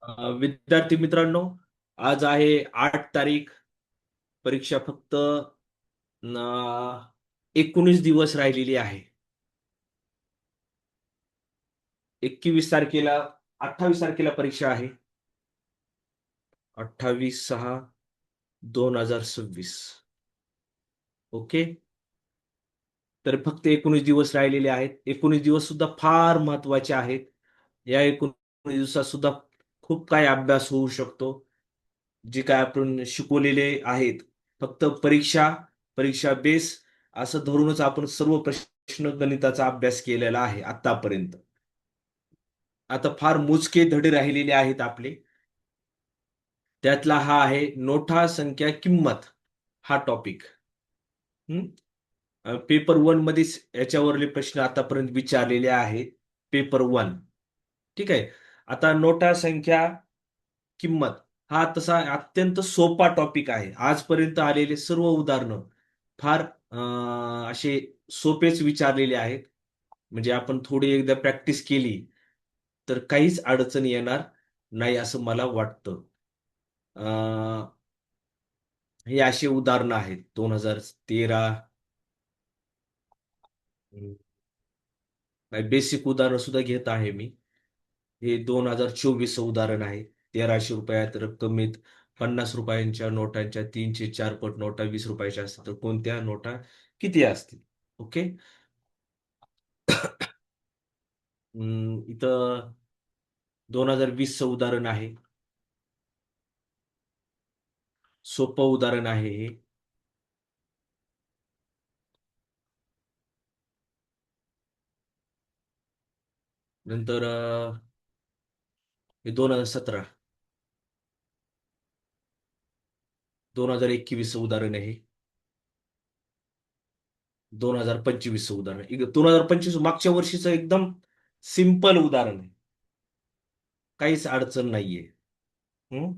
विद्यार्थी मित्रांनो, आज आहे 8 तारीख. परीक्षा फक्त 19 दिवस राहिलेली आहे. 21 तारखेला 28 तारखेला परीक्षा आहे. 28/6/2026. ओके. तर फक्त 19 दिवस राहिलेले आहेत. 19 दिवस सुद्धा फार महत्वाचे आहेत. या 19 दिवसात सुद्धा खूप काही अभ्यास होऊ शकतो. जे काय आपण शिकवलेले आहेत, फक्त परीक्षा, परीक्षा बेस असं धरूनच आपण सर्व प्रश्न गणिताचा अभ्यास केलेला आहे आतापर्यंत. आता फार मोजके धडे राहिलेले आहेत आपले. त्यातला हा आहे नोटा संख्या किंमत हा टॉपिक. पेपर वन मध्येच याच्यावरले प्रश्न आतापर्यंत विचारलेले आहेत. Paper one. ठीक आहे. आता नोटा संख्या किंमत हा तसा अत्यंत सोपा टॉपिक आहे. आजपर्यंत आलेले सर्व उदाहरणं फार असे सोपेच विचारलेले आहेत. म्हणजे आपण थोडी एकदा प्रॅक्टिस केली तर काहीच अडचण येणार नाही असं मला वाटतं. अं, हे असे उदाहरणं आहेत. 2013 बेसिक उदाहरण सुद्धा घेत आहे मी. हे 2024 उदाहरण आहे. 1300 रुपयात रक्कमेत 50 रुपयांच्या नोटांच्या 3 ते 4 पट नोटा 20 रुपयाच्या असतील तर कोणत्या नोटा किती असतील? ओके. इथं 2020 उदाहरण आहे. सोपं उदाहरण आहे हे. नंतर हे 2017 2021 उदाहरण आहे. 2025 उदाहरण. 2025 मागच्या वर्षीचं एकदम सिंपल उदाहरण आहे. काहीच अडचण नाहीये. हं?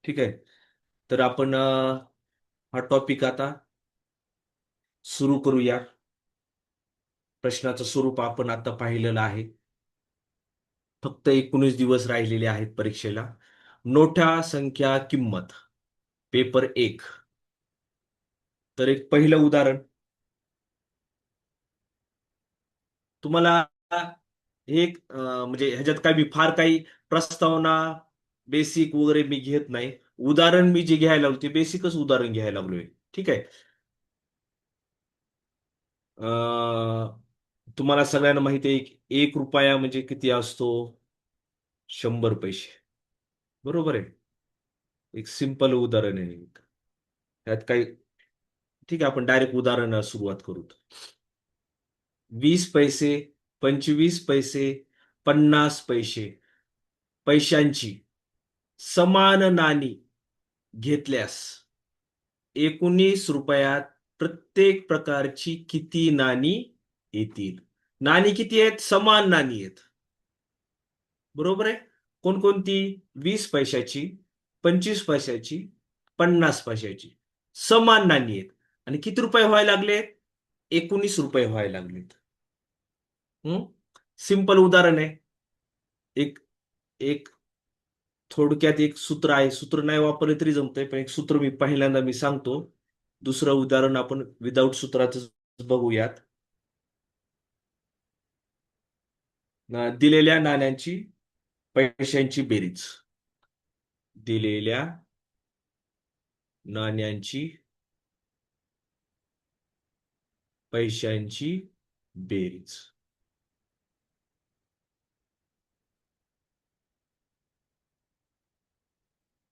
ठीक आहे. तर आपण हा टॉपिक आता सुरू करूया. प्रश्नाचं स्वरूप आपण आता पाहिलेलं आहे. फक्त 19 दिवस राहिलेले आहेत परीक्षेला. नोटा संख्या किंमत पेपर 1. तर एक पहिलं उदाहरण तुम्हाला एक म्हणजे ह्याच्यात काय मी फार काही प्रस्तावना बेसिक वगैरे मी घेत नाही. उदाहरण मी जे घ्यायला लागलो ते बेसिकच उदाहरण घ्यायला लागलोय. ठीक आहे. तुम्हाला सगळ्यांना माहिती आहे 1 रुपया म्हणजे किती असतो? 100 पैसे. बरोबर आहे. एक सिंपल उदाहरण आहे. त्यात काही ठीक आहे. आपण डायरेक्ट उदाहरण सुरुवात करू. 20 पैसे, 25 पैसे, 50 पैसे पैशांची समान नाणी घेतल्यास 19 रुपयात प्रत्येक प्रकारची किती नाणी येतील? नाणी किती आहेत? समान नाणी आहेत. बरोबर आहे. कोणकोणती? 20 पैशाची, 25 पैशाची, 50 पैशाची समान नाणी आहेत. आणि किती रुपये व्हायला लागलेत? 19 रुपये व्हायला लागलेत. हम्म. सिंपल उदाहरण आहे. एक एक थोडक्यात एक सूत्र आहे. सूत्र नाही वापरले तरी जमतंय, पण एक सूत्र मी पहिल्यांदा सांगतो. दुसरं उदाहरण आपण विदाऊट सूत्राचं बघूयात. दिलेल्या नाण्यांची पैशांची बेरीज. दिलेल्या नाण्यांची पैशांची बेरीज.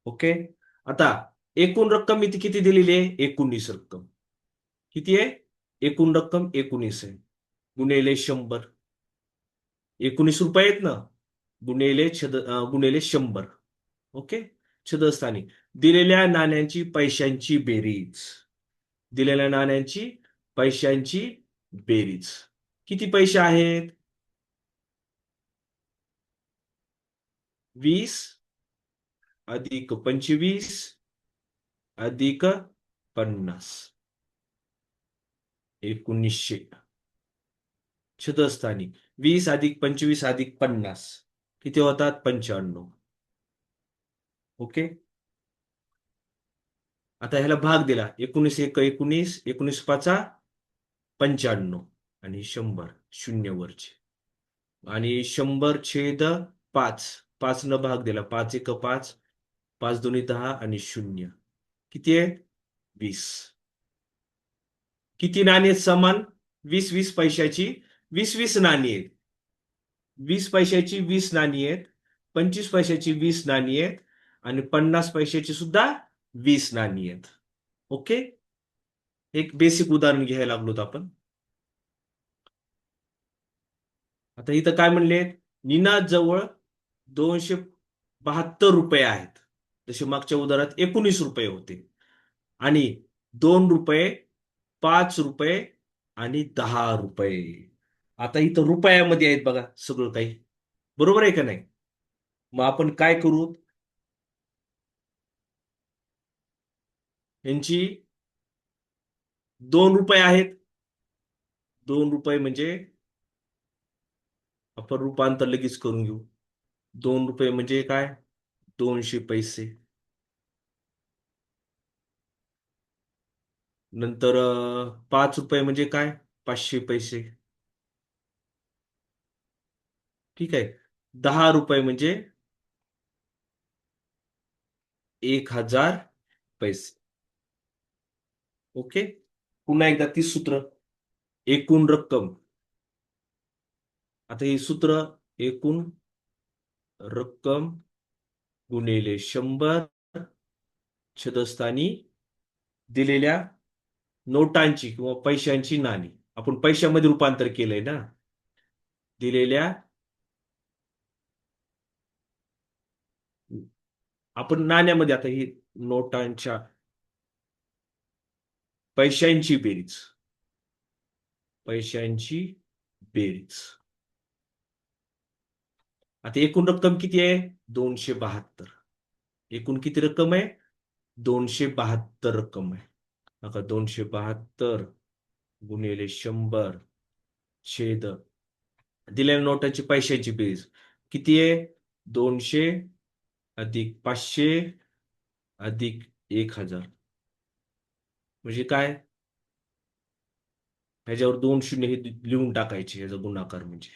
ओके. आता एकूण रक्कम इथे किती दिलेली आहे? 19 रक्कम. किती आहे? एकूण रक्कम 19 आहे. गुणिले 100. 19 रुपये आहेत ना. गुणिले 100. ओके. छदस्थानी दिलेल्या नाण्यांची पैशांची बेरीज. दिलेल्या नाण्यांची पैशांची बेरीज किती पैसे आहेत? 20 अधिक 25 अधिक 50. 1900. छदस्थानी 20 अधिक 25 अधिक 50. किती होतात? 95. ओके. आता ह्याला भाग दिला. 19 एक 19, 19 पाचा 95 आणि 100 शून्य वरचे. आणि 100/5. 5 न भाग दिला. 5 एक 5, 5 दोन्ही 10 आणि शून्य. किती आहे? 20. किती नाणी आहेत समान? 20-20 पैशाची 20-20 नाणी आहेत. 20 पैशाची 20 नाणी आहेत. 25 पैशाची 20 नाणी आहेत. आणि 50 पैशाची सुद्धा 20 नाणी आहेत. ओके. एक बेसिक उदाहरण घ्यायला लागलोत आपण. आता इथं काय म्हणले? नीना जवळ 272 रुपये आहेत. जसे मागच्या उदाहरणात 19 रुपये होते. आणि 2 रुपये, 5 रुपये आणि 10 रुपये. आता इथं रुपयामध्ये आहेत बघा सगळं काही. बरोबर आहे का नाही? मग आपण काय करू? यांची 2 रुपये आहेत. 2 रुपये म्हणजे आपण रूपांतर लगेच करून घेऊ. 2 रुपये म्हणजे काय? 200 पैसे. नंतर 5 रुपये म्हणजे काय? 500 पैसे. ठीक आहे. 10 रुपये म्हणजे 1000 पैसे. ओके. पुन्हा एकदा 30 सूत्र. एकूण रक्कम. आता हे सूत्र एकूण रक्कम गुणिले 100 छदस्थानी दिलेल्या नोटांची किंवा पैशांची नाणी. आपण पैशामध्ये रूपांतर केलंय ना. दिलेल्या आपण नाण्यामध्ये आता ही नोटांच्या पैशांची बेरीज. पैशांची बेरीज. आता एकूण रक्कम किती आहे? 272. एकूण किती रक्कम आहे? 272 रक्कम आहे. नका 272 गुणिले 100 छेद दिलेल्या नोटांची पैशांची बेरीज किती आहे? 200 अधिक 500 अधिक 1000. म्हणजे काय? ह्याच्यावर 2 शून्य हे लिहून टाकायचे. ह्याचा गुणाकार म्हणजे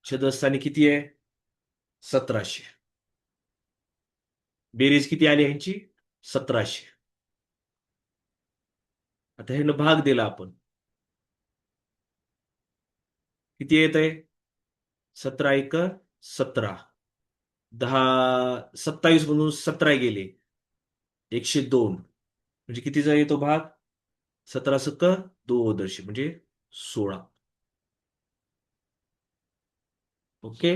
छेदस्थानी किती आहे? 1700. बेरीज किती आली ह्यांची? 1700. आता ह्यानं भाग दिला आपण. किती येत आहे? 17 एक 17. 10 27 मधून 17 गेले. 102. म्हणजे कितीचा येतो भाग? 17 सक 2 म्हणजे 16. ओके.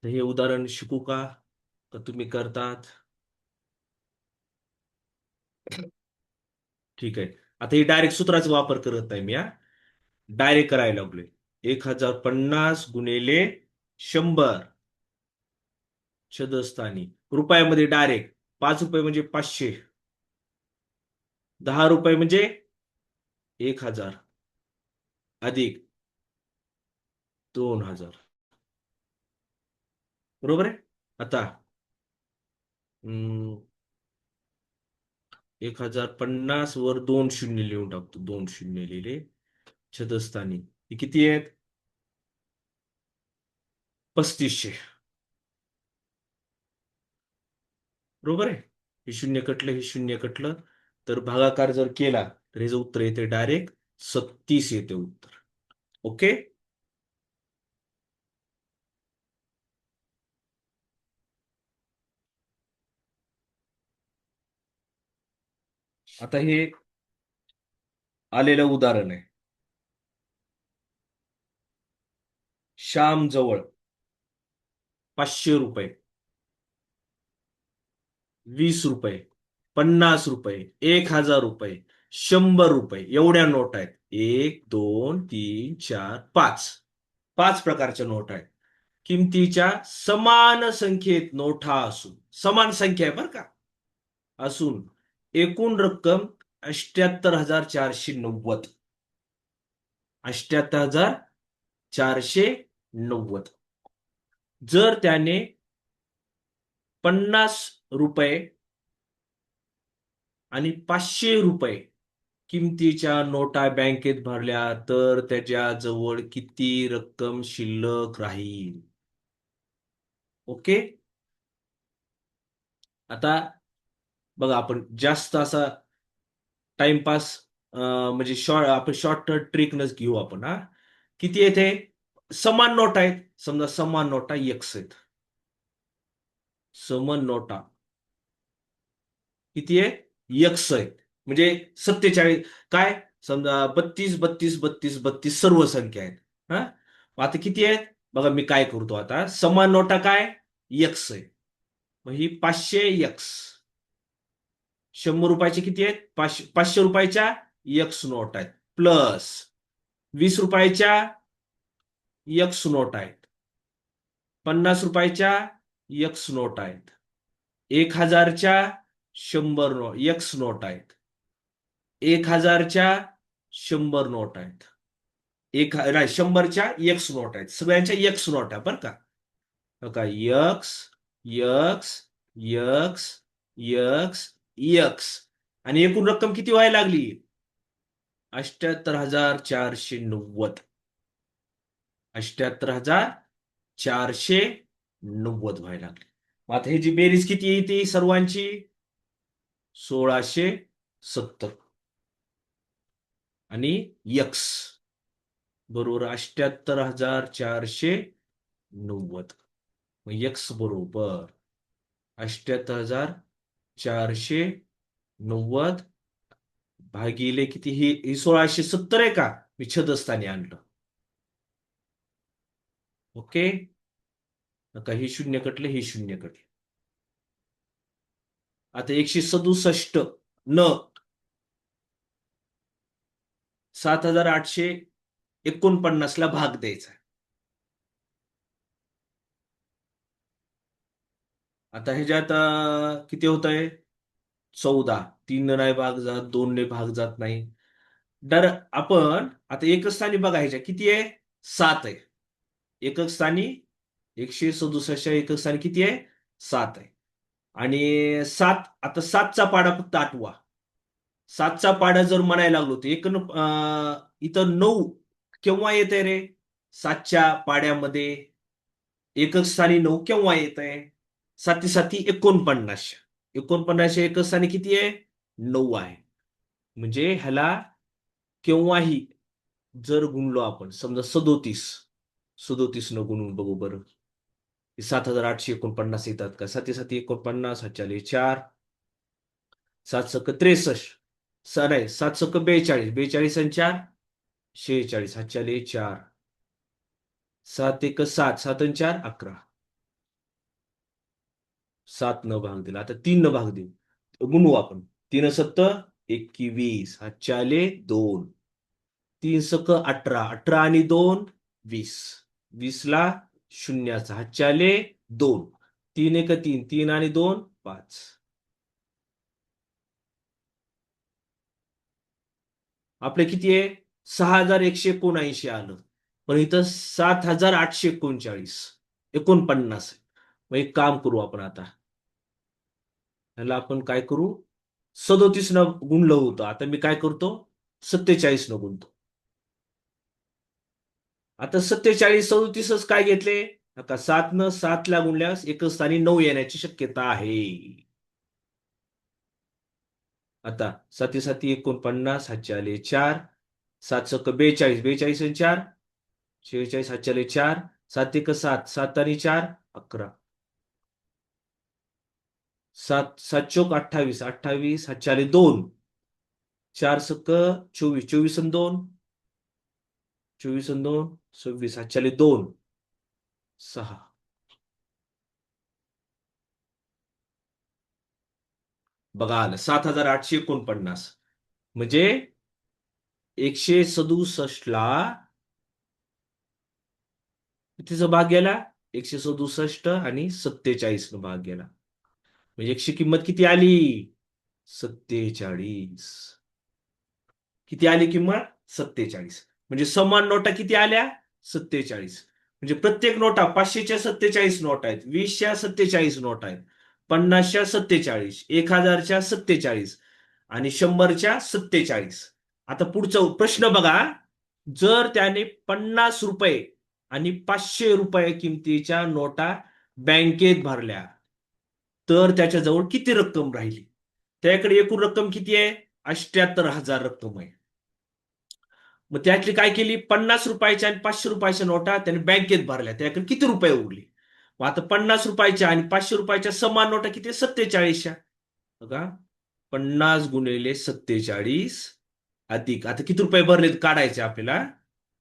तर हे उदाहरण शिकू का? तर तुम्ही करतात? ठीक आहे. आता ही डायरेक्ट सूत्राचा वापर करत नाही मी. डायरेक्ट करायला लागलोय. 1050 गुणिले 100 छदस्थानी रुपयामध्ये डायरेक्ट. 5 रुपये म्हणजे 500. 10 रुपये म्हणजे 1000 अधिक 2000. बरोबर आहे. आता 1050 वर 2 शून्य लिहून टाकतो. 2 शून्य लिहिले. छदस्थानी हे किती आहेत? 3500. बरोबर आहे. हे शून्य कटलं, हे शून्य कटलं. तर भागाकार जर केला तर हे उत्तर येते डायरेक्ट 36 येते उत्तर. ओके. आता हे आलेलं उदाहरण आहे. श्याम जवळ 500 रुपये, 20 रुपये, 50 रुपये, 1000 रुपये, 100 रुपये एवढ्या नोट आहेत. 1, 2, 3, 4, 5. 5 प्रकारच्या नोट आहेत. किमतीच्या समान संख्येत नोटा असून, समान संख्या आहे बरं का, असून एकूण रक्कम 78,490. 78,490. जर त्याने 50 रुपये आणि 500 रुपये किमतीच्या नोटा बँकेत भरल्या तर त्याच्या जवळ किती रक्कम शिल्लक राहील? ओके. आता बघा, आपण जास्त असा टाइमपास म्हणजे आपण शॉर्ट ट्रिकनच घेऊ आपण. हा, किती येते? समान नोटा आहेत, समजा समान नोटा एक्स आहेत. समान नोटा किती आहे? एक्स आहेत. म्हणजे 47. काय? समजा 32 32 32 32 सर्व संख्या आहेत. हा, आता किती आहेत बघा, मी काय करतो आता. समान नोटा काय? एक्स आहे. मग ही 500 एक्स. 100 रुपयाचे किती आहेत? 500 रुपयाच्या एक्स नोट आहेत. प्लस 20 रुपयाच्या एक्स नोट आहेत. 50 रुपयाच्या एक्स नोट आहेत. 1,000च्या 100 एक्स नोट आहेत. 1,000च्या 100 नोट आहेत. नाही, 100च्या एक्स नोट आहेत. सगळ्यांच्या एक्स नोट आहे बरं का. बघा, x x x x x. आणि एकूण रक्कम किती व्हायला लागली? 78,490. 78,490 व्हायला लागली. मग आता ही जी बेरीज किती येते सर्वांची? 1,670. आणि यक्स बरोबर 78,490. मग यक्स बरोबर 78,490 भागिले किती? ही 1,670 आहे का? मी छदस्थानी आणलं. ओके. नका, हे शून्य कटले, हे शून्य कटले. आता 167 न 7,849 ला भाग द्यायचा. आता ह्याच्यात किती होत आहे? 14. 3 नाही भाग जात, 2 ने भाग जात नाही. तर आपण आता एकच स्थानी बघा, ह्याच्या किती आहे? 7 आहे. एकक स्थानी 167 एकक स्थानी किती आहे? 7 आहे. आणि 7, आता 7चा पाडा फक्त आठवा. 7चा पाडा जर म्हणायला लागलो तर इथं 9 केव्हा येत आहे रे? 7च्या पाड्यामध्ये एकक स्थानी 9 केव्हा येत आहे? 7 साती 49. 49 एकक स्थानी किती आहे? 9 आहे. म्हणजे ह्याला केव्हाही जर गुणलो आपण, समजा 37 न गुणून बघू बरं. 7,849 येतात का? 7 7 49, 4 7 सक 63. नाही, 7 सक 42, 42 आणि 4 46, 4 7 1 7, 7 आणि 4 11. 7 न भाग दिला. आता 3 न भाग देऊ, गुणू आपण. 3 7 21, 2. 3 सक 18, 18 आणि 2 20. 20 ला शून्याचा 2. 3 1 3, 3 आणि 2 5. आपले किती आहे? 6,179 आलं. पण इथं 7,839 49. मग एक काम करू आपण आता. ह्याला आपण काय करू? 37 न गुणलं होतं, आता मी काय करतो? 47 न गुणतो. आता 47 37च काय घेतले? आता 7 न 7 ला गुणल्यास एकच स्थानी 9 येण्याची शक्यता आहे. आता 7 7 49, 4 7 सक 42, 42 आणि 4 46, 4 7 1 7, 7 आणि 4 11. 7 7 चोक 28, 28 2. 4 सक 24, 24 आणि 2 24 आणि 2 26, 2 6. बघा आलं 7,849. म्हणजे 167 ला कितीचा भाग गेला? 167 आणि 47 न भाग गेला. म्हणजे 100 किंमत किती आली? 47. किती आली किंमत 47. म्हणजे समान नोटा किती आल्या 47. म्हणजे प्रत्येक नोटा 500च्या 47 नोट आहेत, 20च्या 47 नोट आहेत, 50च्या 47, 1000च्या 47 आणि 100च्या 47. आता पुढचा प्रश्न बघा. जर त्याने 50 रुपये आणि 500 रुपये किमतीच्या नोटा बँकेत भरल्या तर त्याच्याजवळ किती रक्कम राहिली? त्याकडे एकूण रक्कम किती आहे? 78,000 रक्कम आहे. मग त्यातली काय केली? 50 रुपयाच्या आणि 500 रुपयाच्या नोटा त्याने बँकेत भरल्या, त्याकडे किती रुपये उरले? मग आता 50 रुपयाच्या आणि 500 रुपयाच्या समान नोटा किती? 47च्या. बघा, 50 गुणिले 47 अधिक, आता किती रुपये भरलेत काढायचे आपल्याला,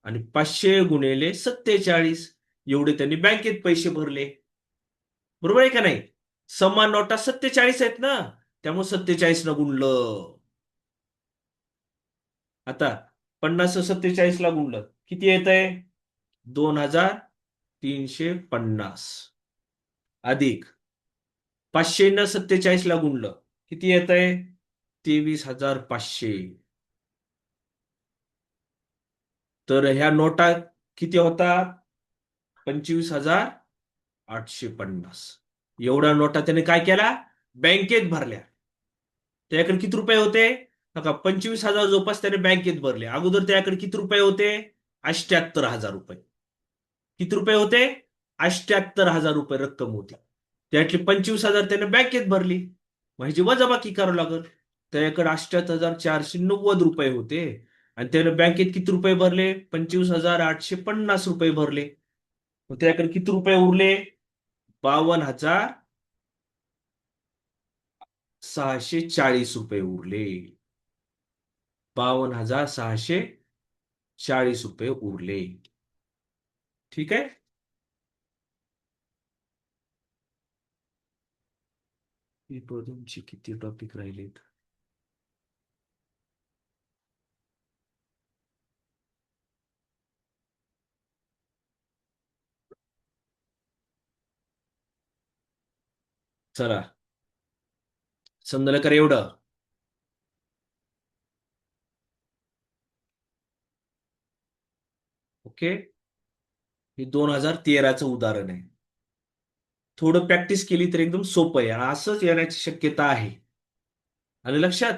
आणि 500 गुणिले 47 एवढे त्यांनी बँकेत पैसे भरले. बरोबर आहे का नाही? समान नोटा 47 आहेत ना, त्यामुळे 47 न गुणलं. आता 50 ला गुणलं किती येत आहे? 2350. अधिक 500 ला गुणलं किती येत आहे? 23,500. तर ह्या नोटा किती होतात? 25,850. एवढ्या नोटा त्याने काय केला? बँकेत भरल्या. त्याकडे किती रुपये होते? नका, 25,000 जोपास त्याने बँकेत भरले. अगोदर त्याकडे किती रुपये होते? 78,000 रुपये. किती रुपये होते? 78,000 रुपये रक्कम होती. त्यातली 25,000 त्याने बँकेत भरली. म्हणजे वजाबाकी करावं लागल. त्याकडे 68,490 रुपये होते आणि त्याने बँकेत किती रुपये भरले? 25,850 रुपये भरले. मग त्याकडे किती रुपये उरले? 52,640 रुपये उरले. 52,640 रुपये उरले. ठीक आहे. तुमची किती टॉपिक राहिलेत? चला, समजलं का रे एवढं? ओके. हे 2013चं उदाहरण आहे. थोडं प्रॅक्टिस केली तर एकदम सोपं आहे आणि असंच येण्याची शक्यता आहे. आलं लक्षात?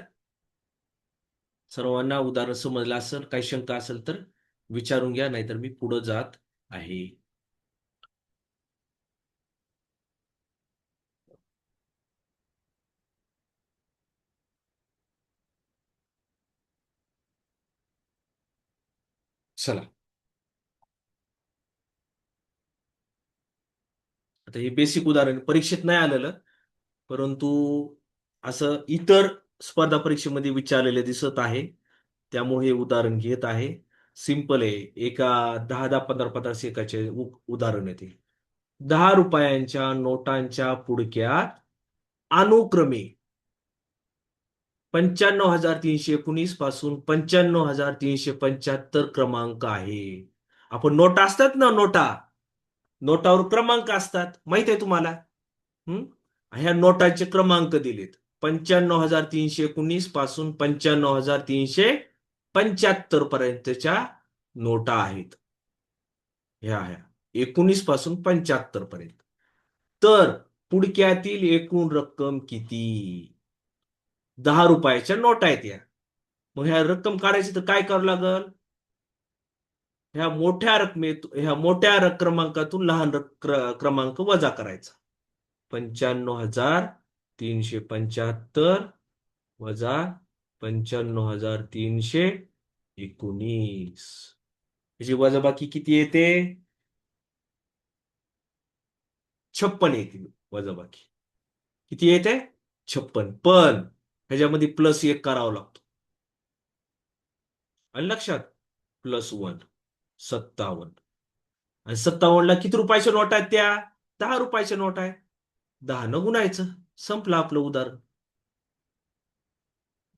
सर्वांना उदाहरण समजलं असेल, काही शंका असेल तर विचारून घ्या, नाहीतर मी पुढे जात आहे. चला, आता हे बेसिक उदाहरण परीक्षेत नाही आलेलं, परंतु असं इतर स्पर्धा परीक्षेमध्ये विचारलेले दिसत आहे, त्यामुळे हे उदाहरण घेत आहे. सिंपल आहे. एका 10-10, 15-15 सेकाचे उदाहरण येते. 10 रुपयांच्या नोटांच्या पुडक्यात अनुक्रमे 95,319 पासून 95,375 क्रमांक आहे. आपण नोटा असतात ना, नोटा, नोटावर क्रमांक असतात, माहित आहे तुम्हाला? हम्म. ह्या नोटाचे क्रमांक दिलेत. 95,319 पासून 95,375 पर्यंतच्या नोटा आहेत. ह्या 19 पासून 75 पर्यंत. तर पुडक्यातील एकूण रक्कम किती? 10 रुपयाच्या नोटा आहेत या. मग ह्या रक्कम काढायची तर काय करावं लागल? ह्या मोठ्या क्रमांकातून लहान क्रमांक वजा करायचा. 95,375 वजा 95,319. याची वजाबाकी किती येते? 56 येते वजाबाकी. किती येते? 56. पण ह्याच्यामध्ये +1 करावा लागतो. आणि लक्षात, +1 57. आणि 57ला किती रुपयाच्या नोटा आहेत त्या? 10 रुपयाच्या नोटा आहेत. 10 न गुणायचं, संपलं आपलं उदाहरण.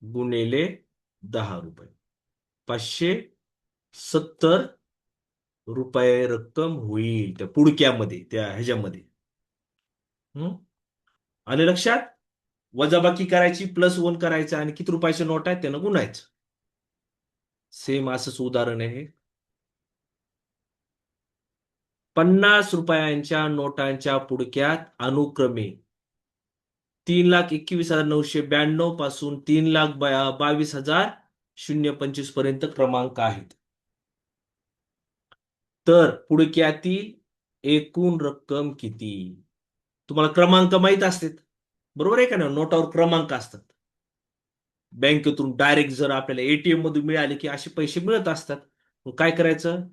गुणिले 10 रुपये, 570 रुपये रक्कम होईल त्या पुडक्यामध्ये, त्या ह्याच्यामध्ये. हम्म. आले लक्षात? वजाबाकी करायची, +1 करायचं आणि किती रुपयाच्या नोट आहेत त्यानं गुणायचं. सेम असंच उदाहरण आहे. 50 रुपयांच्या नोटांच्या पुडक्यात अनुक्रमे 3,21,992 पासून 3,22,025 पर्यंत क्रमांक आहेत. तर पुडक्यातील एकूण रक्कम किती? तुम्हाला क्रमांक माहित असतात, बरोबर आहे का ना? नोटावर क्रमांक असतात. बँकेतून डायरेक्ट जर आपल्याला एटीएम मधून मिळाले की असे पैसे मिळत असतात. मग काय करायचं?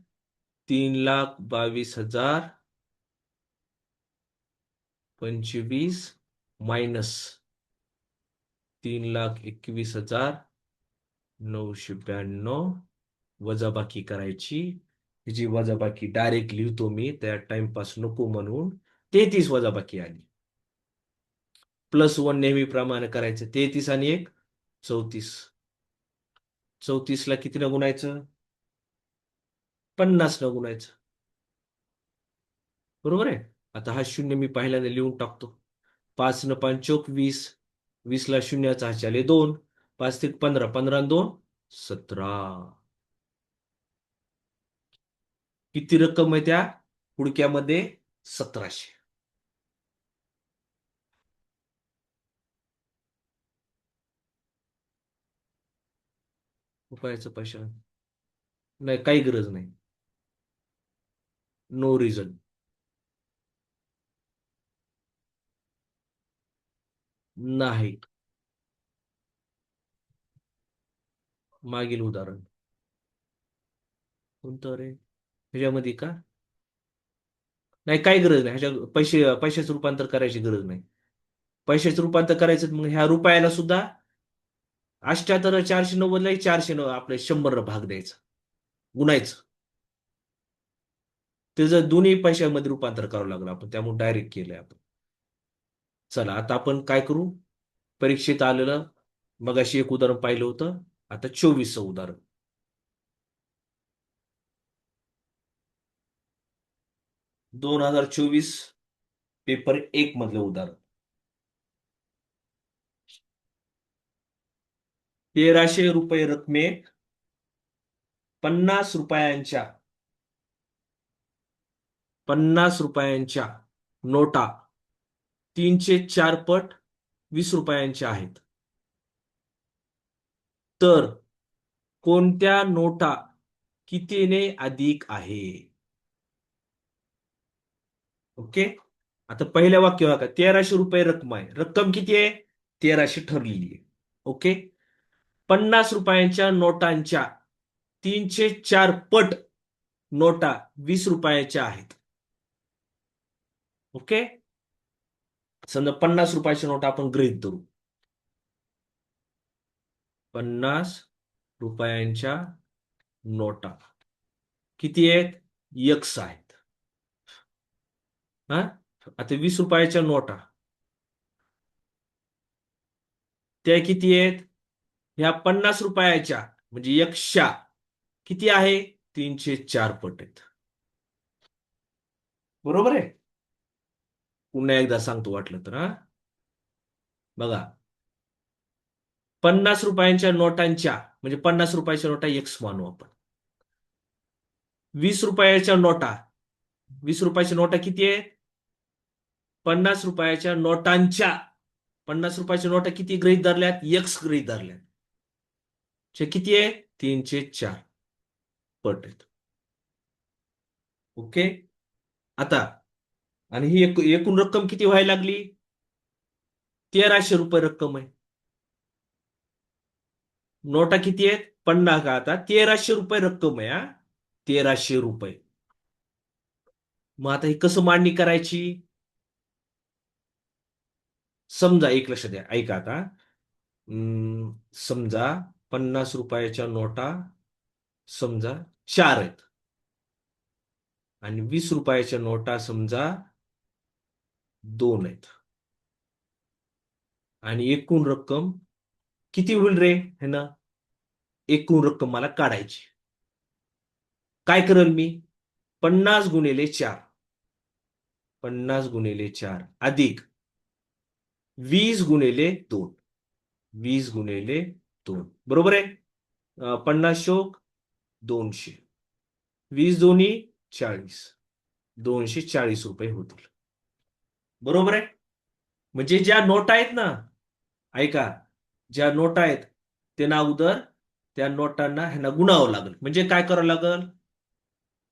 3,22,025 मायनस 3,21,992 वजाबाकी करायची. जी वजाबाकी डायरेक्ट लिहितो मी, त्या टाइमपास नको म्हणून. 33 वजाबाकी आली. +1 नेहमीप्रमाणे करायचं. 33 आणि 1 34. 34 ला किती न गुणायचं? 50 न गुणायचं. बरोबर आहे. आता हा शून्य मी पहिल्यांदा लिहून टाकतो. 5 न 5 चोक 20. 20 ला शून्याचा हातच्याले 2. 5 ते 15. 15 आणि 2 17. किती रक्कम आहे त्या पुडक्यामध्ये? 1700. रुपयाचं पैशा नाही, काही गरज नाही. No reason. नाही. मागील उदाहरण कोणतं रे? ह्याच्यामध्ये का? नाही, काही गरज नाही. ह्याच्या पैशाचं रूपांतर करायची गरज नाही. पैशाचं रूपांतर करायचं मग ह्या रुपयाला सुद्धा 78,490 ला 400 आपल्या 100 भाग द्यायचा, गुणायचं. ते जर दोन्ही पैशामध्ये रूपांतर करावं लागलं आपण, त्यामुळे डायरेक्ट केलंय आपण. चला आता आपण काय करू? परीक्षेत आलेलं मगाशी एक उदाहरण पाहिलं होतं. आता 24चं उदाहरण. 2024 पेपर 1 मधलं उदाहरण. 1,300 रुपये रकमेत 50 रुपयांच्या नोटा 3/4 पट 20 रुपयांच्या आहेत. तर कोणत्या नोटा कितीने अधिक आहे? ओके. आता पहिल्या वाक्य बघा. 1,300 रुपये रक्कम आहे. रक्कम किती आहे? 1,300 ठरलेली आहे. ओके. 50 रुपयांच्या नोटांच्या 3/4 पट नोटा 20 रुपयाच्या आहेत. ओके. समजा 50 रुपयाच्या नोटा आपण गृहीत धरू. 50 रुपयांच्या नोटा किती आहेत? X आहेत. हा. आता 20 रुपयाच्या नोटा त्या किती आहेत? ह्या 50 रुपयाच्या म्हणजे Xच्या किती आहे? 3/4 पट आहेत. बरोबर आहे. पुन्हा एकदा सांगतो वाटलं तर. बघा, 50 रुपयांच्या नोटांच्या म्हणजे 50 रुपयाच्या नोटा X मानू आपण. 20 रुपयाच्या नोटा 20 रुपयाच्या नोटा किती आहे? 50 रुपयाच्या नोटांच्या 50 रुपयाच्या नोटा किती गृहीत धरल्यात? X गृहीत धरल्यात. किती आहे? 3/4 पट आहेत. ओके. आता आणि ही एकूण रक्कम किती व्हायला लागली? 1,300 रुपये रक्कम आहे. नोटा किती आहेत? 50 का? आता 1,300 रुपये रक्कम आहे. 1,300 रुपये. मग आता ही कसं मांडणी करायची? समजा एक लक्ष द्या, ऐका आता. समजा 50 रुपयाच्या नोटा समजा 4 आहेत आणि 20 रुपयाच्या नोटा समजा 2 आहेत. आणि एकूण रक्कम किती होईल रे? है ना, एकूण रक्कम मला काढायची. काय करेल मी? 50 गुणिले 4. 50 गुणिले 4 अधिक 20 गुणिले 2. 20 गुणिले 2 बरोबर आहे. 50 शोक 200. 20 दोन्ही 40. 240 रुपये होतील. बरोबर आहे. म्हणजे ज्या नोट आहेत ना, ऐका, ज्या नोट आहेत ते ना अगोदर त्या नोटांना ह्यांना गुणावं लागेल. म्हणजे काय करावं लागेल?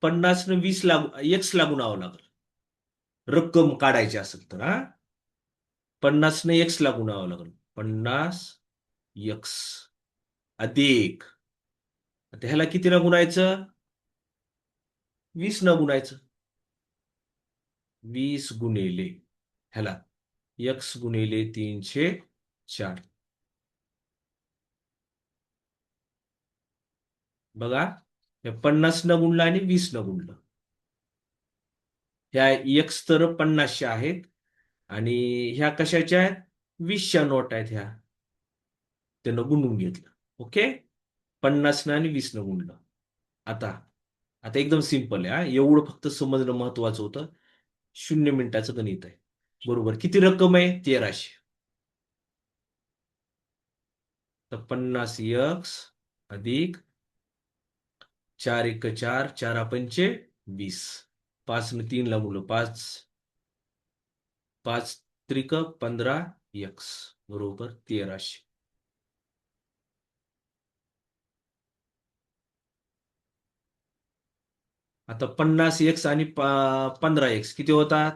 50 न 20 ला एक्स ला गुणावं लागेल. रक्कम काढायची असेल तर, हा, 50 न एक्स ला गुणावं लागेल. 50 एक्स अधिक, आता ह्याला कितीला गुणायचं? 20 न गुणायचं. 20 गुणिले ह्याला एक्स गुणिले 304. बघा, 50 न गुणलं आणि 20 न गुणलं. ह्या एक्स तर 50 आहेत आणि ह्या कशाच्या आहेत? 20च्या नोट आहेत ह्या. त्यानं गुणून घेतलं. ओके, 50 न आणि 20 न गुणलं. आता आता एकदम सिंपल आहे, हा. एवढं फक्त समजणं महत्वाचं होतं. 0 मिनिटाचं गणित आहे. बरोबर, किती रक्कम आहे? 1300. तर 50 एक्स अधिक 4 1 4, 4 पंचे 20. 5 न 3 ला गुणलं, 5 5 त्रिक 15 एक्स बरोबर 1300. आता 50 एक्स आणि 15 एक्स किती होतात?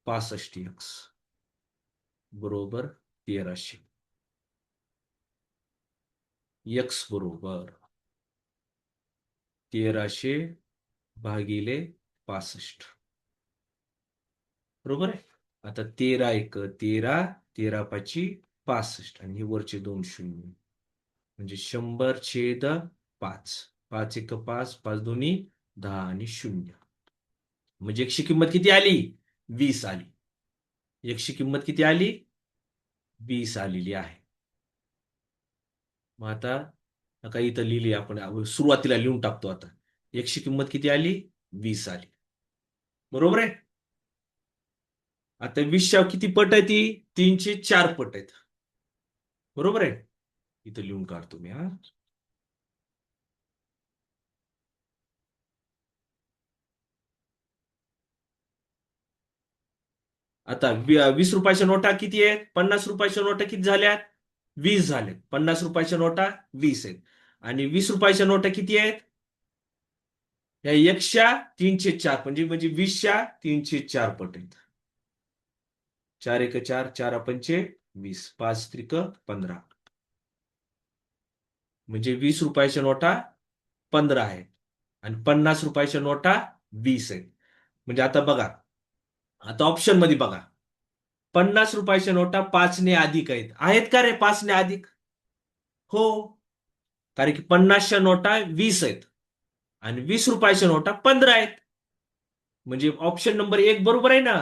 65 एक्स बरोबर 1300. एक्स बरोबर 1300 भागिले 65. बरोबर आहे. आता 13 1 13, 13 5 65 आणि हे वरचे 2 शून्य म्हणजे 100/5. 5 1 5, 5 दोन्ही 10 आणि 0. म्हणजे एकशे किंमत किती आली? 20 आली. एकशे किंमत किती आली? 20 आलेली आहे. मग आता काही इथं लिहिली आपण, सुरुवातीला लिहून टाकतो आता. एकशे किंमत किती आली? 20 आली. बरोबर आहे. आता 20च्या किती पट आहे ती? 304 पट आहेत. बरोबर आहे. इथं लिहून काढतो मी, हा. आता 20 रुपयाच्या नोटा किती आहेत? 50 रुपयाच्या नोटा किती झाल्यात? 20 झाल्यात. 50 रुपयाच्या नोटा 20 आहेत. आणि 20 रुपयाच्या नोटा किती आहेत? या 1/304 म्हणजे म्हणजे 20/304 पट आहेत. 4 1 4, 4 पंचे 20, 5 त्रिक 15. म्हणजे 20 रुपयाच्या नोटा 15 आहेत आणि 50 रुपयाच्या नोटा 20 आहेत. म्हणजे आता बघा, आता ऑप्शन मध्ये बघा, 50 रुपयाच्या नोटा 5 ने अधिक आहेत. आहेत का रे 5 ने अधिक? हो, कारण की 50च्या नोटा 20 आहेत आणि 20 रुपयाच्या नोटा 15 आहेत. म्हणजे ऑप्शन नंबर 1 बरोबर आहे ना.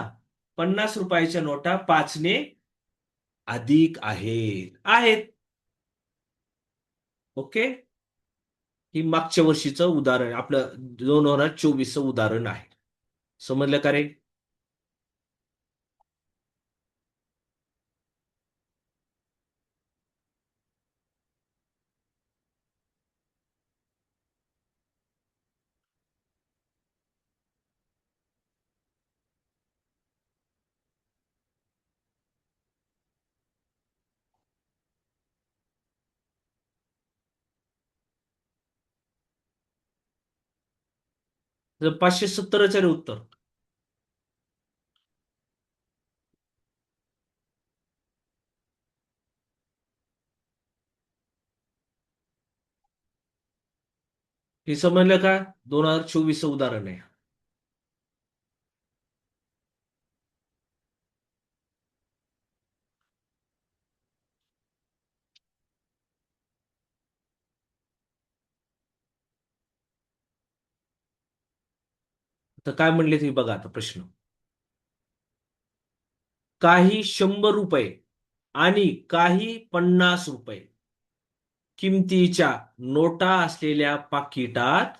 50 रुपयाच्या नोटा 5 ने अधिक आहेत. आहेत. ओके. ही मागच्या वर्षीचं उदाहरण, आपलं 2024चं उदाहरण आहे. समजलं का रे? तर 570च आहे रे उत्तर. हे समजलं का? 2024चं उदाहरण आहे. तर काय म्हणले ते बघा आता प्रश्न. काही 100 रुपये आणि काही 50 रुपये किमतीच्या नोटा असलेल्या पाकिटात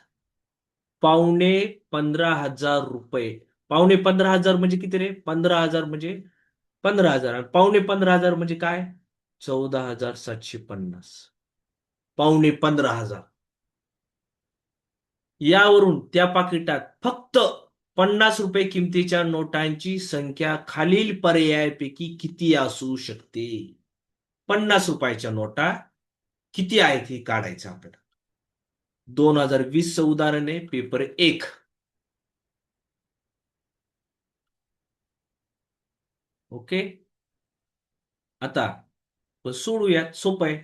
पावणे 15,000 रुपये. पावणे 15,000 म्हणजे किती रे? 15,000 म्हणजे 15,000 आणि पावणे 15,000 म्हणजे काय? 14,750. पावणे 15,000. यावरून त्या पाकिटात फक्त 50 रुपये किमतीच्या नोटांची संख्या खालील पर्यायापैकी किती असू शकते? 50 रुपयाच्या नोटा किती आहेत हे काढायचं आपल्याला. 2020 उदाहरण आहे, पेपर 1. ओके. आता सोडूयात, सोपं आहे.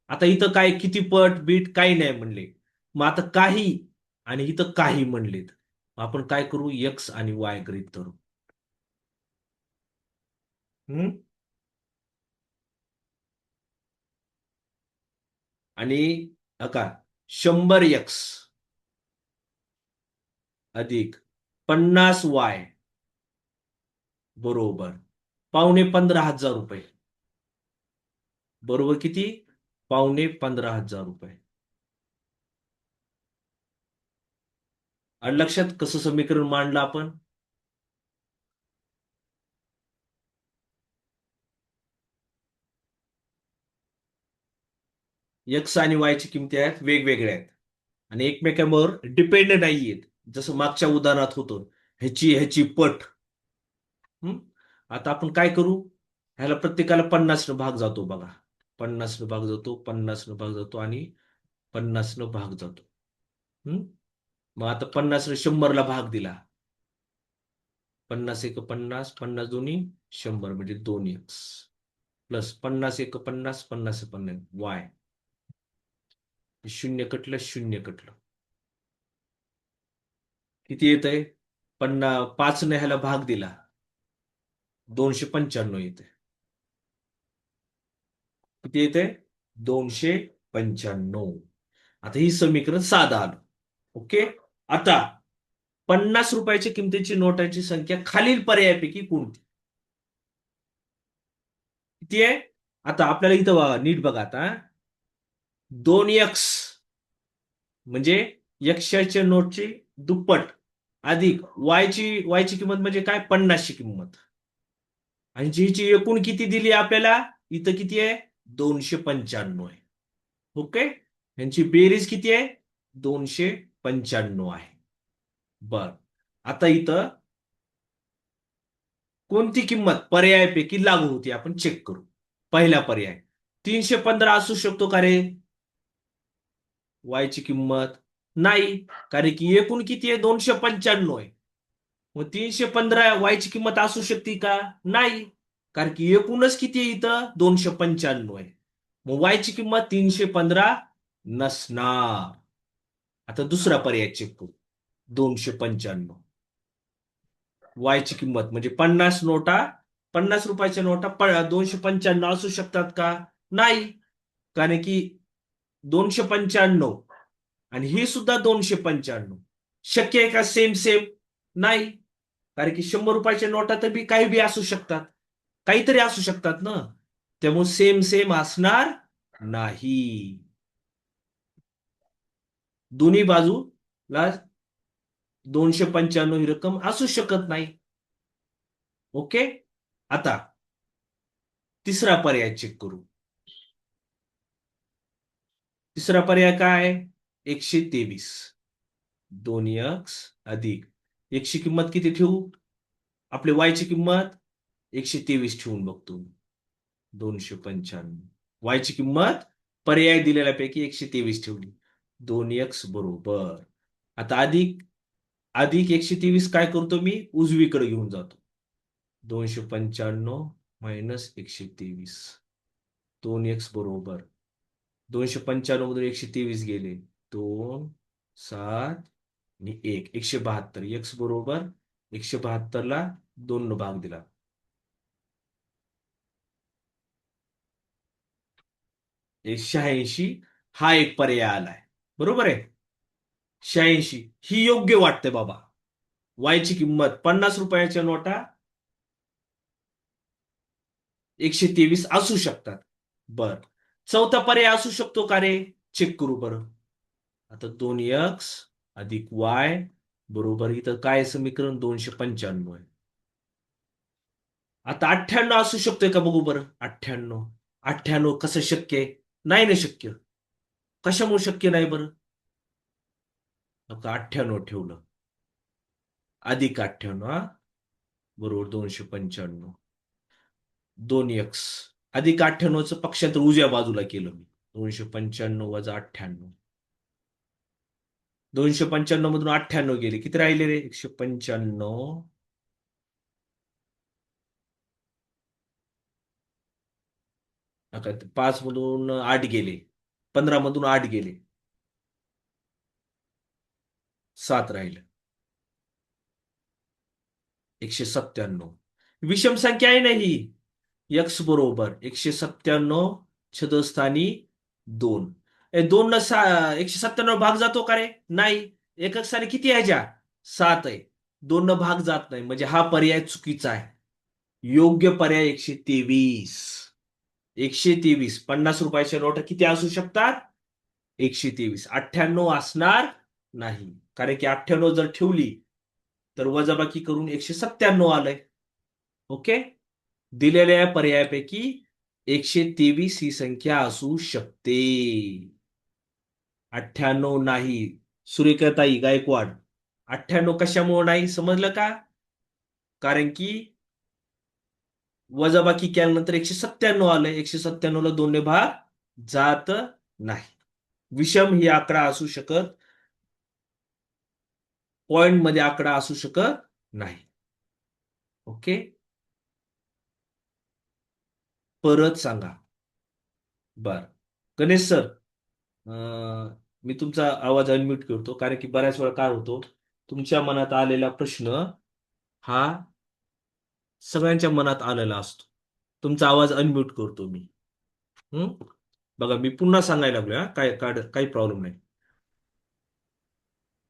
आता इथं काय किती पट बीट काही नाही म्हणले. मग आता काही आणि इथं काही म्हणलेत. आपण काय करू, एक्स आणि वाय गृहीत धरू. हम्म आणि का 100 एक्स अधिक 50 वाय बरोबर 15,500 रुपये. बरोबर किती? 15,500 रुपये. आणि लक्षात कसं समीकरण मांडलं आपण? एक्स आणि वायची किमती आहेत वेगवेगळ्या आहेत आणि एकमेकांवर डिपेंड नाहीयेत. जसं मागच्या उदाहरणात होतं, ह्याची ह्याची पट. हम्म आता आपण काय करू, ह्याला प्रत्येकाला 50 भाग जातो बघा. 50 भाग जातो, 50 भाग जातो आणि 50 भाग जातो. हम्म मग आता 50 100ला भाग दिला. 50 एक 50, 50 दोन्ही 100 म्हणजे 2x प्लस 50 एक 50, 50 50 वाय. शून्य कटलं, शून्य कटलं. किती येत आहे? 5ने ह्याला भाग दिला, 295 येते. किती येते? 295. आता ही समीकरण साधं आलं. ओके. आता 50 रुपयाच्या किमतीची नोटांची संख्या खालील पर्यायापैकी कोणती? किती आहे? आता आपल्याला इथं नीट बघा आता. 2x म्हणजे एकशेच्या नोटची दुप्पट अधिक वायची किंमत म्हणजे काय? 50ची किंमत. आणि जीची एकूण किती दिली आपल्याला? इथं किती आहे? 295 आहे. ओके. यांची बेरीज किती आहे? 295 आहे. बर. आता इथं कोणती किंमत पर्यायापैकी लागू होती आपण चेक करू. पहिला पर्याय 315 असू शकतो का रे वायची किंमत? नाही, कारण की एकूण किती आहे? 295 आहे. मग 315 वायची किंमत असू शकते का? नाही, कारण की एकूणच किती आहे इथं? 295 आहे. मग वायची किंमत 315 नसणार. आता दुसरा पर्याय चेक करू. 295 वायची किंमत म्हणजे 50 रुपयाच्या नोटा 295 असू शकतात का? नाही, कारण की 295 आणि ही सुद्धा 295 शक्य आहे का सेम सेम? नाही, कारण की 100 रुपयाच्या नोटा तर बी काही बी असू शकतात, काहीतरी असू शकतात ना. त्यामुळे सेम सेम असणार नाही. दोन्ही बाजूला 295 ही रक्कम असू शकत नाही. ओके. आता तिसरा पर्याय चेक करू. तिसरा पर्याय काय? 123. 2x अधिक एकशे किंमत किती ठेवू? आपली वायची किंमत 123 ठेवून बघतो. 295 वायची किंमत पर्याय दिलेल्यापैकी 123 ठेवली. 2x बरोबर. आता अधिक अधिक 123 काय करतो मी? उजवीकडे घेऊन जातो. 295 मायनस 123. 2x बरोबर. 295 मधून 123 गेले. 2 7 आणि 1 172. एक्स बरोबर 172ला 2 न भाग दिला. 186 हा एक पर्याय आलाय. बरोबर आहे. 86 ही योग्य वाटते बाबा. वायची किंमत 50 रुपयाच्या नोटा 123 असू शकतात. बर. चौथा पर्याय असू शकतो का रे? चेक करू बरं. आता 2x अधिक वाय बरोबर इथं काय समीकरण? 295 आहे. आता 98 असू शकतोय का बघू बरं. 98 98 कसं शक्य आहे? नाही ना शक्य. कशामुळे शक्य नाही बरं? आता 98 ठेवलं, अधिक 98 हा, बरोबर 295. 2x अधिक 98चं पक्षांतर उजव्या बाजूला केलं मी. 295 वजा 98. 295 मधून 98 गेले, किती राहिले रे? 195. नका, 5 मधून 8 गेले, 15 मधून 8 गेले, 7 राहिलं. 197. विषम संख्या आहे ना ही. x बरोबर 197 छदस्थानी 2. 2 न 197 भाग जातो का रे? नाही. एकक स्थानी किती आहे ज्या? 7 आहे. 2 न भाग जात नाही, म्हणजे हा पर्याय चुकीचा आहे. योग्य पर्याय 123. 123. 50 रुपयाच्या नोटा किती असू शकतात? 123. 98 असणार नाही, कारण की 98 जर ठेवली तर वजाबाकी करून 197 आलंय. ओके. दिलेल्या पर्यायापैकी 123 ही संख्या असू शकते. 98 नाही. सुरेखाताई गायकवाड, 98 कशामुळे नाही समजलं का? कारण की वजाबाकी केल्यानंतर 197 आलंय. 197 ला 2 ने भाग जात नाही. विषम ही आकडा असू शकत, पॉइंट मध्ये आकडा असू शकत नाही. ओके. परत सांगा. बर. गणेश सर, मी तुमचा आवाज अनम्यूट करतो, कारण की बऱ्याच वेळा काय होतो, तुमच्या मनात आलेला प्रश्न हा सगळ्यांच्या मनात आलेला असतो. तुमचा आवाज अनम्यूट करतो मी. हं? बघा, मी पुन्हा सांगायला लागलो, काही प्रॉब्लेम नाही.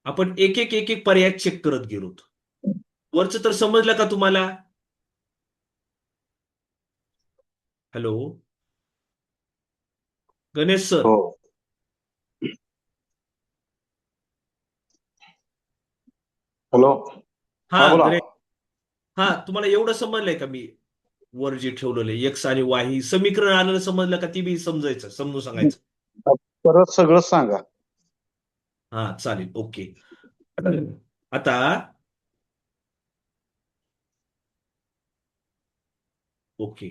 आपण एक एक पर्याय चेक करत गेलो. वरचं तर समजलं का तुम्हाला? Hello Ganesh sir. हो. हॅलो. हा हा बोला. गणेश. हा, तुम्हाला एवढं समजलंय का? मी वर जे ठेवलेलं आहे, एक्स आणि वाय ही समीकरण आलेलं समजलं का? ती बी समजायचं, समजून सांगायचं. परत सगळं सांगा. हा चालेल. ओके. आता ओके.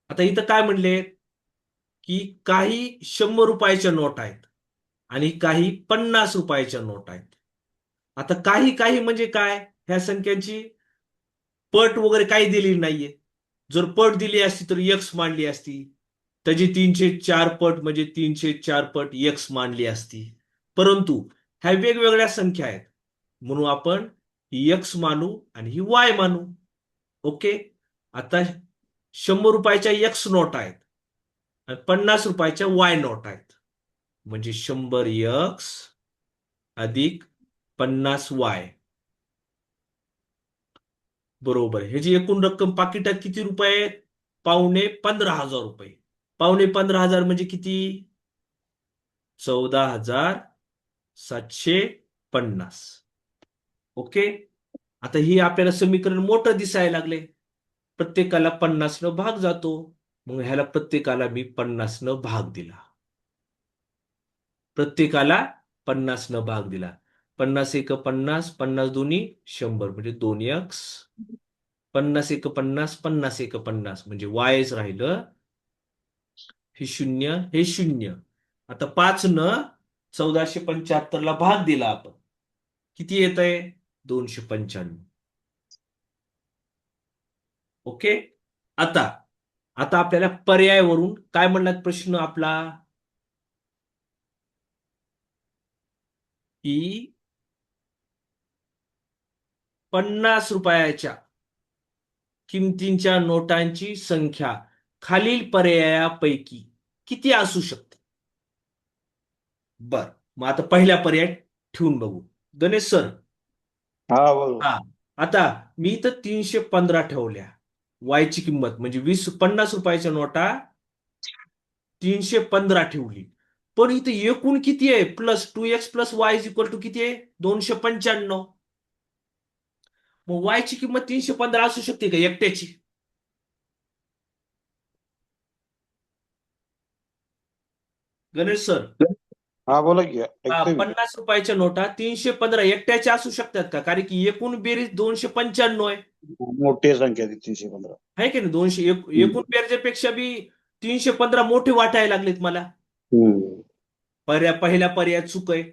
आता इथं काय म्हणले की काही 100 रुपयाच्या नोट आहेत आणि काही 50 रुपयाच्या नोट आहेत. आता काही काही म्हणजे काय? ह्या संख्यांची पट वगैरे काही दिलेली नाहीये. जर पट दिली असती तर यक्स मांडली असती. त्याची 304 पट म्हणजे 304 पट यक्स मांडली असती. परंतु ह्या वेगवेगळ्या संख्या आहेत, म्हणून आपण ही यक्स मानू आणि ही वाय मानू. ओके. आता 100 रुपयाच्या यक्स नोट आहेत आणि 50 रुपयाच्या वाय नोट आहेत, म्हणजे 100 यक्स अधिक 50 वाय बरोबर. ह्याची एकूण रक्कम पाकिटात किती रुपये आहेत? 15,500 रुपये. 15,500 म्हणजे किती? 14,750. ओके. आता ही आपल्याला समीकरण मोठं दिसायला लागले. प्रत्येकाला 50 न भाग जातो, मग ह्याला प्रत्येकाला मी 50 न भाग दिला. प्रत्येकाला 50 न भाग दिला. 50 एक 50, 50 दोन्ही 100 म्हणजे 2x. 50 एक 50, 50 एक 50 म्हणजे वायच राहिलं. हे शून्य, हे शून्य. आता 5 न 1475 ला भाग दिला आपण, किती येत आहे? 295. ओके. आता आता आपल्याला पर्यायावरून काय म्हणलात प्रश्न आपला? की 50 रुपयाच्या किमतीच्या नोटांची संख्या खालील पर्यायापैकी किती असू शकते? बर. मग आता पहिल्या पर्याय ठेवून बघू. गणेश सर. हा बोल. हा. आता मी तर 315 ठेवल्या. वायची किंमत म्हणजे 50 रुपयाच्या नोटा 315 ठेवली. पण इथे एकूण किती आहे? +2x+y इज इक्वल टू किती आहे? 295. मग y ची किंमत 315 असू शकते का एकट्याची? गणेश सर. हा बोला की हा, ऐकतोय मी. 50 रुपयाच्या नोटा 315 एकट्याच्या असू शकतात का? कारण की एकूण बेरीज 295 आहे. मोठी संख्या ती 315. आहे की नाही? एकूण बेरजेपेक्षा बी 315 मोठे वाटायला लागलेत मला. हम्म. पहिल्या पर्यायात चूक आहे.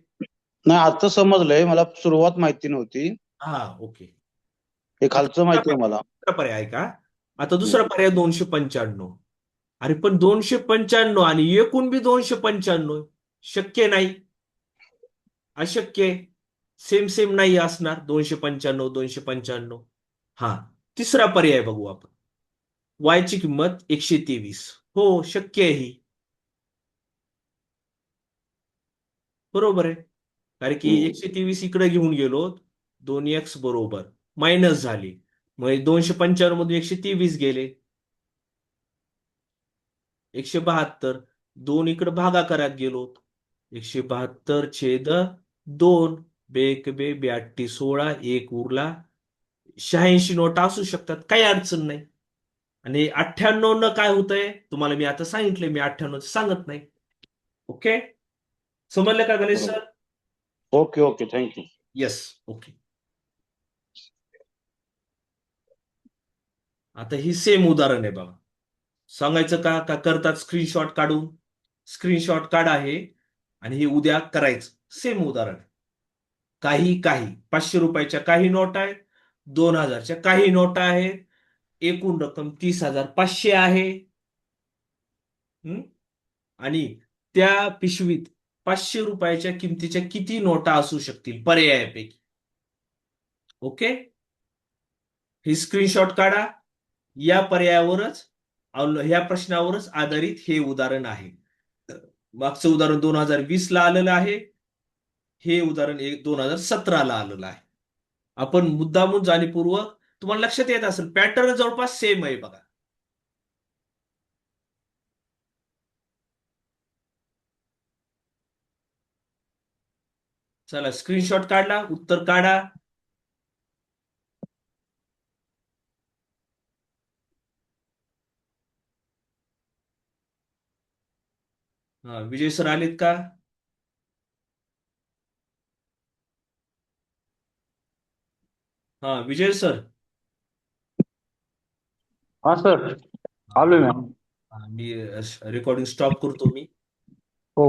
नाही आता समजलंय, मला सुरुवात माहिती नव्हती. हा, ओके. हे आता खालचं माहिती आहे मला. दुसरा पर्याय का? आता हम्म. दुसरा पर्याय 295. अरे पण 295 आणि एकूण बी 295 शक्य नाही. अशक्य आहे. सेम सेम नाही असणार 295 295. हा, तिसरा पर्याय बघू आपण. वायची किंमत 123. हो, शक्य आहे ही. बरोबर आहे. कारण की हम्म. 123 इकडे घेऊन गेलो, 2x बरोबर मायनस झाली. मग 295 मधून 123 गेले, 172. दोन इकडे भागाकारात गेलो, 172/2. बेक बे 82 16 एक उरला. 86 नोटा असू शकतात, काही अडचण नाही. आणि 98 न काय होतंय तुम्हाला मी आता सांगितलंय, मी 98 सांगत नाही. ओके, समजलं का गणेश बरोबर. Sir? Okay okay, thank you. Yes, okay. आता ही सेम उदाहरण आहे बघा. सांगायचं का का करतात स्क्रीनशॉट काढून? स्क्रीनशॉट काढा आहे आणि हे उद्या करायचं. सेम उदाहरण. काही काही 500 रुपयाच्या काही नोटा आहेत, 2000च्या काही नोटा आहेत, एकूण रक्कम 30,500 आहे. हं? आणि त्या पिशवीत 500 रुपयाच्या किमतीच्या किती नोटा असू शकतील पर्यायापैकी? ओके, ही स्क्रीनशॉट काढा. या पर्यायावरच ह्या प्रश्नावरच आधारित हे उदाहरण आहे. मागचं उदाहरण 2020 ला आलेलं आहे. हे उदाहरण 2017 ला आलेलं आहे. आपण मुद्दामून जाणीवपूर्वक, तुम्हाला लक्षात येत असेल पॅटर्न जवळपास सेम आहे बघा. चला, स्क्रीनशॉट काढला, उत्तर काढा. हा, विजय सर आलेत का? हा, विजय सर. हा सर, आलोय मॅम. मी रेकॉर्डिंग स्टॉप करतो मी. हो.